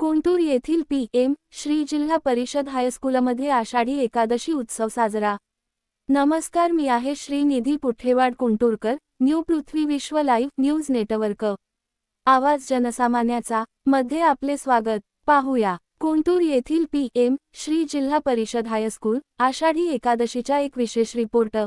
कोंटूर येथील पी.एम. श्री जिल्हा परिषद हायस्कूलमध्ये आषाढी एकादशी उत्सव साजरा। नमस्कार, मी आहे श्रीनिधी पुठेवाड कुंटूरकर, न्यू पृथ्वी विश्व लाईव्ह न्यूज नेटवर्क। आवाज जनसामान्याचा मध्ये आपले स्वागत। पाहूया कोंटूर येथील पी.एम. श्री जिल्हा परिषद हायस्कूल आषाढी एकादशीचा एक विशेष रिपोर्ट।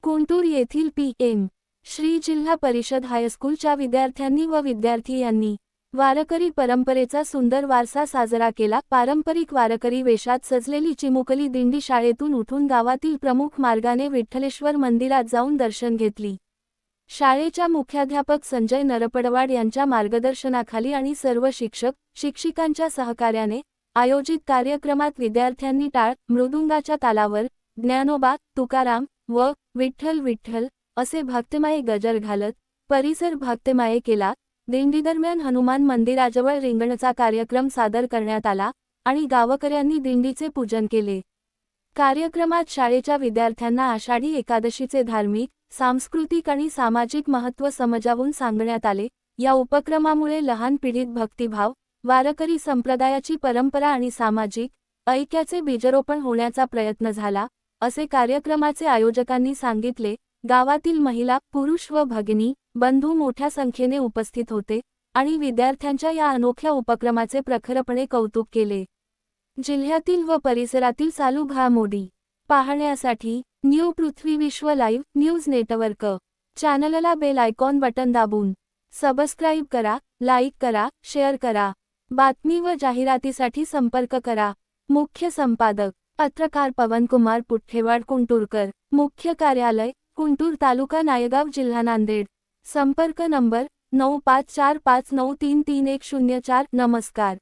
कोंटूर येथील पी.एम. श्री जिल्हा परिषद हायस्कूलच्या विद्यार्थ्यांनी व विद्यार्थियांनी वारकरी परंपरेचा सुंदर वारसा साजरा केला। पारंपरिक वारकरी वेशात सजलेली चिमुकली दिंडी शाळेतून उठून गावातील प्रमुख मार्गाने विठ्ठलेश्वर मंदिरात जाऊन दर्शन घेतली। शाळेच्या मुख्याध्यापक संजय नरपडवाड यांच्या मार्गदर्शनाखाली आणि सर्व शिक्षक शिक्षिकांच्या सहकार्याने आयोजित कार्यक्रमात विद्यार्थ्यांनी टाळ मृदुंगाच्या तालावर ज्ञानोबा तुकाराम व विठ्ठल विठ्ठल असे भक्तिमय गजर घालत परिसर भक्तिमय केला। दिंडीदरम्यान हनुमान मंदिराजवळ रिंगणचा कार्यक्रम सादर करण्यात आला आणि गावकऱ्यांनी दिंडीचे पूजन केले। कार्यक्रमात शाळेच्या विद्यार्थ्यांना आषाढी एकादशीचे धार्मिक, सांस्कृतिक आणि सामाजिक महत्त्व समजावून सांगण्यात आले। या उपक्रमामुळे लहान पिढीत भक्तिभाव, वारकरी संप्रदायाची परंपरा आणि सामाजिक ऐक्याचे बीजरोपण होण्याचा प्रयत्न झाला, असे कार्यक्रमाचे आयोजकांनी सांगितले। गावातील महिला, पुरुष व भगिनी बंधू मोठ्या संख्येने उपस्थित होते आणि विद्यार्थ्यांच्या या अनोख्या उपक्रमाचे प्रखरपणे कौतुक केले। जिल्ह्यातील व परिसरातील चालू घडामोडी पाहण्यासाठी न्यू पृथ्वी विश्व लाईव्ह न्यूज नेटवर्क चॅनलला बेल आयकॉन बटन दाबून सबस्क्राईब करा, लाईक करा, शेअर करा। बातमी व जाहिरातीसाठी संपर्क करा। मुख्य संपादक पत्रकार पवनकुमार पुठेवाड कुंटूरकर, मुख्य कार्यालय कुंटूर, तालुका नायगाव, जिल्हा नांदेड। संपर्क नंबर 9545933104। नमस्कार।